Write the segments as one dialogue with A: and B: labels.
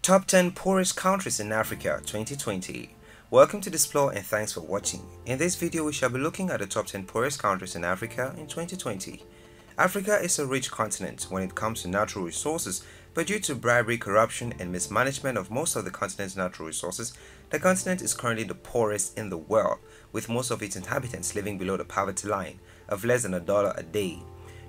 A: Top 10 Poorest Countries in Africa 2020. Welcome to Displore and thanks for watching. In this video, we shall be looking at the top 10 poorest countries in Africa in 2020. Africa is a rich continent when it comes to natural resources, but due to bribery, corruption, and mismanagement of most of the continent's natural resources, the continent is currently the poorest in the world, with most of its inhabitants living below the poverty line of less than $1 a day.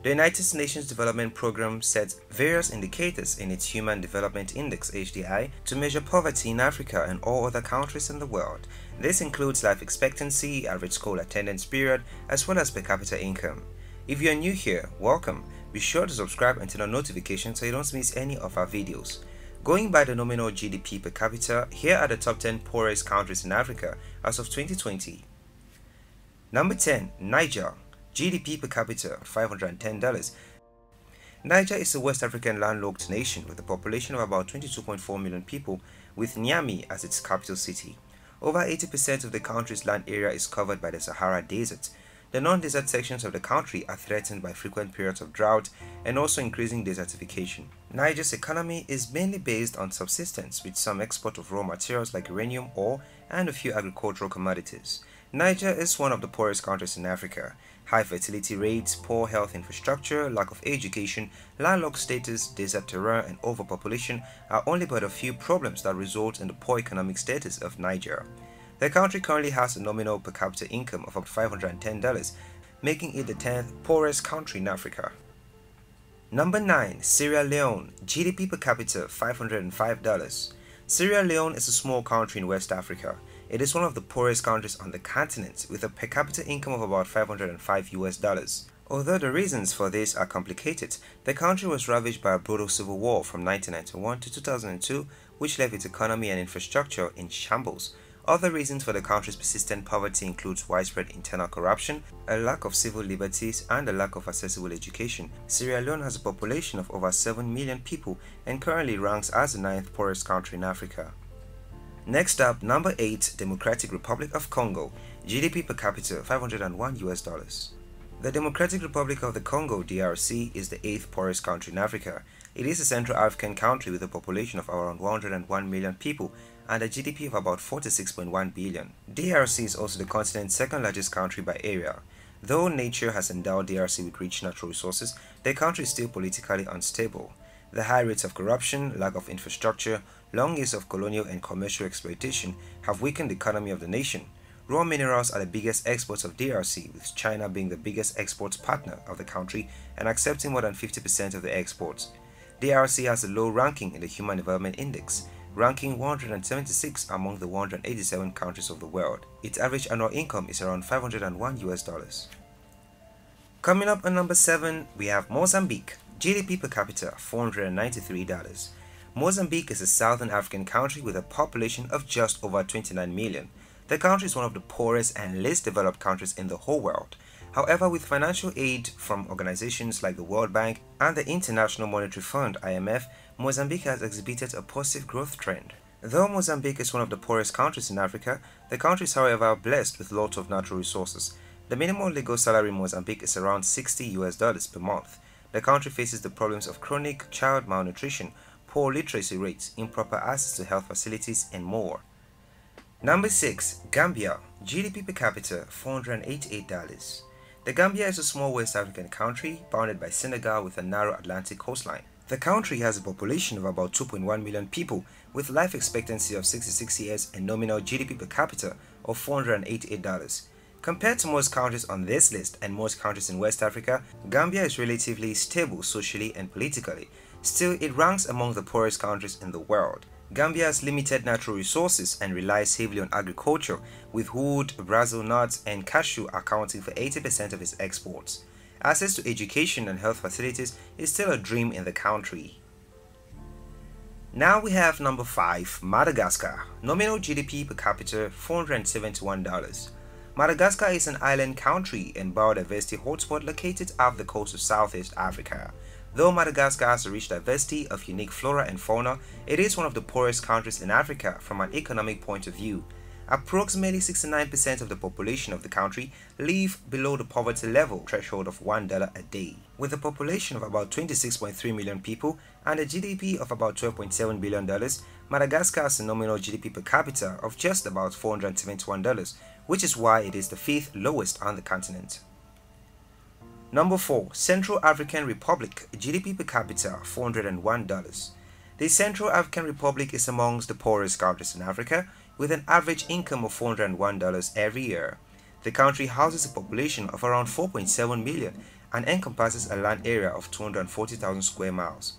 A: The United Nations Development Programme sets various indicators in its Human Development Index (HDI) to measure poverty in Africa and all other countries in the world. This includes life expectancy, average school attendance period, as well as per capita income. If you are new here, welcome. Be sure to subscribe and turn on notifications so you don't miss any of our videos. Going by the nominal GDP per capita, here are the top 10 poorest countries in Africa as of 2020. Number 10. Niger. GDP per capita $510. Niger is a West African landlocked nation with a population of about 22.4 million people, with Niamey as its capital city. Over 80% of the country's land area is covered by the Sahara Desert. The non-desert sections of the country are threatened by frequent periods of drought and also increasing desertification. Niger's economy is mainly based on subsistence, with some export of raw materials like uranium ore and a few agricultural commodities. Niger is one of the poorest countries in Africa. High fertility rates, poor health infrastructure, lack of education, landlocked status, desert terrain, and overpopulation are only but a few problems that result in the poor economic status of Niger. The country currently has a nominal per capita income of about $510, making it the 10th poorest country in Africa. Number 9. Sierra Leone. GDP per capita $505. Sierra Leone is a small country in West Africa. It is one of the poorest countries on the continent, with a per capita income of about $505. Although the reasons for this are complicated, the country was ravaged by a brutal civil war from 1991 to 2002, which left its economy and infrastructure in shambles. Other reasons for the country's persistent poverty include widespread internal corruption, a lack of civil liberties, and a lack of accessible education. Sierra Leone has a population of over 7 million people and currently ranks as the 9th poorest country in Africa. Next up, number 8, Democratic Republic of Congo. GDP per capita $501. The Democratic Republic of the Congo (DRC) is the 8th poorest country in Africa. It is a Central African country with a population of around 101 million people and a GDP of about 46.1 billion. DRC is also the continent's second largest country by area. Though nature has endowed DRC with rich natural resources, the country is still politically unstable. The high rates of corruption, lack of infrastructure, long years of colonial and commercial exploitation have weakened the economy of the nation. Raw minerals are the biggest exports of DRC, with China being the biggest export partner of the country and accepting more than 50% of the exports. DRC has a low ranking in the Human Development Index, ranking 176 among the 187 countries of the world. Its average annual income is around $501. Coming up on number 7, we have Mozambique. GDP per capita $493. Mozambique is a southern African country with a population of just over 29 million. The country is one of the poorest and least developed countries in the whole world. However, with financial aid from organizations like the World Bank and the International Monetary Fund (IMF), Mozambique has exhibited a positive growth trend. Though Mozambique is one of the poorest countries in Africa, the country is however blessed with lots of natural resources. The minimum legal salary in Mozambique is around $60 per month. The country faces the problems of chronic child malnutrition, poor literacy rates, improper access to health facilities, and more. Number 6. Gambia. GDP per capita $488. The Gambia is a small West African country bounded by Senegal with a narrow Atlantic coastline. The country has a population of about 2.1 million people with life expectancy of 66 years and nominal GDP per capita of $488. Compared to most countries on this list and most countries in West Africa, Gambia is relatively stable socially and politically. Still, it ranks among the poorest countries in the world. Gambia has limited natural resources and relies heavily on agriculture, with wood, Brazil nuts, and cashew accounting for 80% of its exports. Access to education and health facilities is still a dream in the country. Now we have number 5, Madagascar. Nominal GDP per capita $471. Madagascar is an island country and biodiversity hotspot located off the coast of Southeast Africa. Though Madagascar has a rich diversity of unique flora and fauna, it is one of the poorest countries in Africa from an economic point of view. Approximately 69% of the population of the country live below the poverty level threshold of $1 a day. With a population of about 26.3 million people and a GDP of about $12.7 billion, Madagascar has a nominal GDP per capita of just about $471, which is why it is the fifth lowest on the continent. Number 4. Central African Republic, GDP per capita $401. The Central African Republic is amongst the poorest countries in Africa, with an average income of $401 every year. The country houses a population of around 4.7 million and encompasses a land area of 240,000 square miles.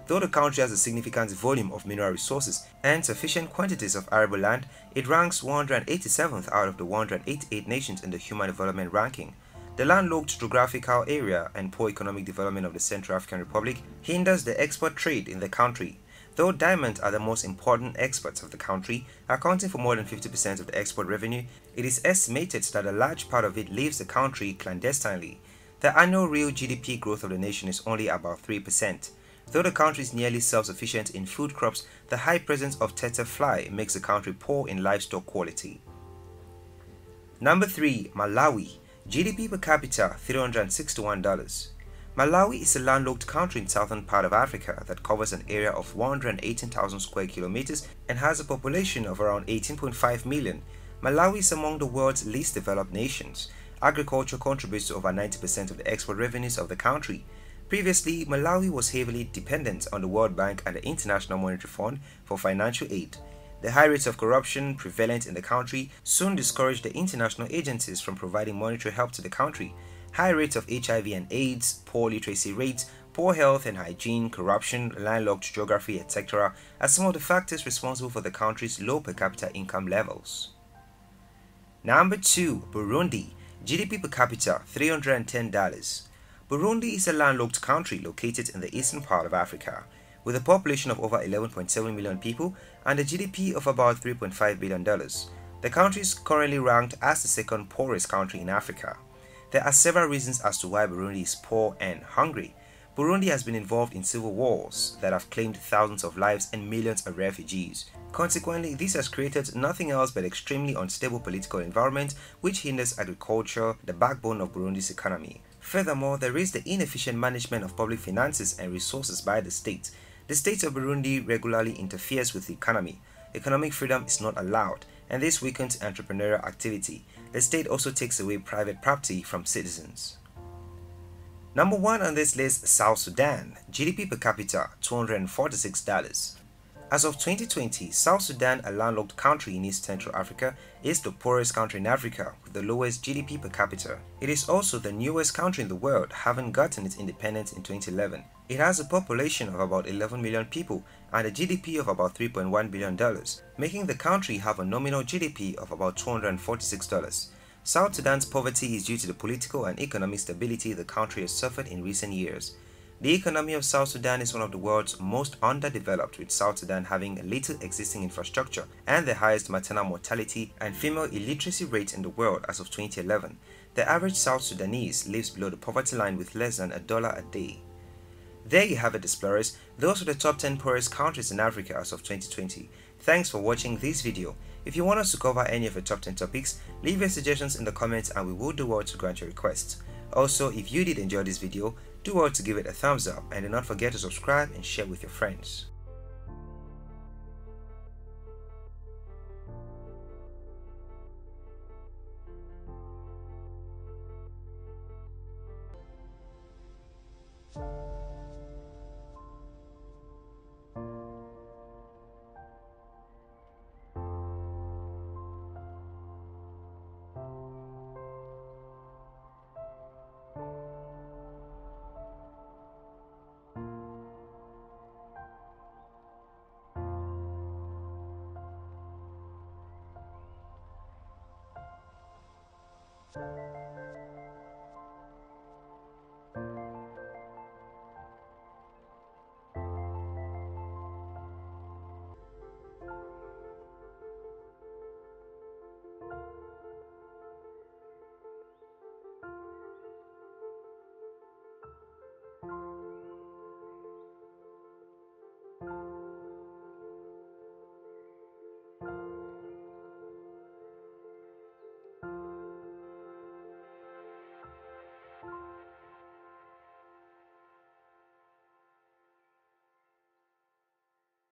A: Though the country has a significant volume of mineral resources and sufficient quantities of arable land, it ranks 187th out of the 188 nations in the Human Development Ranking. The landlocked geographical area and poor economic development of the Central African Republic hinders the export trade in the country. Though diamonds are the most important exports of the country, accounting for more than 50% of the export revenue, it is estimated that a large part of it leaves the country clandestinely. The annual real GDP growth of the nation is only about 3%. Though the country is nearly self-sufficient in food crops, the high presence of tsetse fly makes the country poor in livestock quality. Number 3. Malawi. GDP per capita $361. Malawi is a landlocked country in southern part of Africa that covers an area of 118,000 square kilometers and has a population of around 18.5 million. Malawi is among the world's least developed nations. Agriculture contributes to over 90% of the export revenues of the country. Previously, Malawi was heavily dependent on the World Bank and the International Monetary Fund for financial aid. The high rates of corruption prevalent in the country soon discouraged the international agencies from providing monetary help to the country. High rates of HIV and AIDS, poor literacy rates, poor health and hygiene, corruption, landlocked geography, etc. are some of the factors responsible for the country's low per capita income levels. Number 2. Burundi. GDP per capita $310. Burundi is a landlocked country located in the eastern part of Africa, with a population of over 11.7 million people and a GDP of about $3.5 billion. The country is currently ranked as the second poorest country in Africa. There are several reasons as to why Burundi is poor and hungry. Burundi has been involved in civil wars that have claimed thousands of lives and millions of refugees. Consequently, this has created nothing else but extremely unstable political environment which hinders agriculture, the backbone of Burundi's economy. Furthermore, there is the inefficient management of public finances and resources by the state. The state of Burundi regularly interferes with the economy. Economic freedom is not allowed, and this weakens entrepreneurial activity. The state also takes away private property from citizens. Number 1 on this list, South Sudan. GDP per capita $246. As of 2020, South Sudan, a landlocked country in East Central Africa, is the poorest country in Africa with the lowest GDP per capita. It is also the newest country in the world, having gotten its independence in 2011. It has a population of about 11 million people and a GDP of about $3.1 billion, making the country have a nominal GDP of about $246. South Sudan's poverty is due to the political and economic stability the country has suffered in recent years. The economy of South Sudan is one of the world's most underdeveloped, with South Sudan having little existing infrastructure and the highest maternal mortality and female illiteracy rate in the world as of 2011. The average South Sudanese lives below the poverty line with less than $1 a day. There you have it, explorers. Those are the top 10 poorest countries in Africa as of 2020. Thanks for watching this video. If you want us to cover any of the top 10 topics, leave your suggestions in the comments and we will do well to grant your requests. Also, if you did enjoy this video, do well to give it a thumbs up and do not forget to subscribe and share with your friends.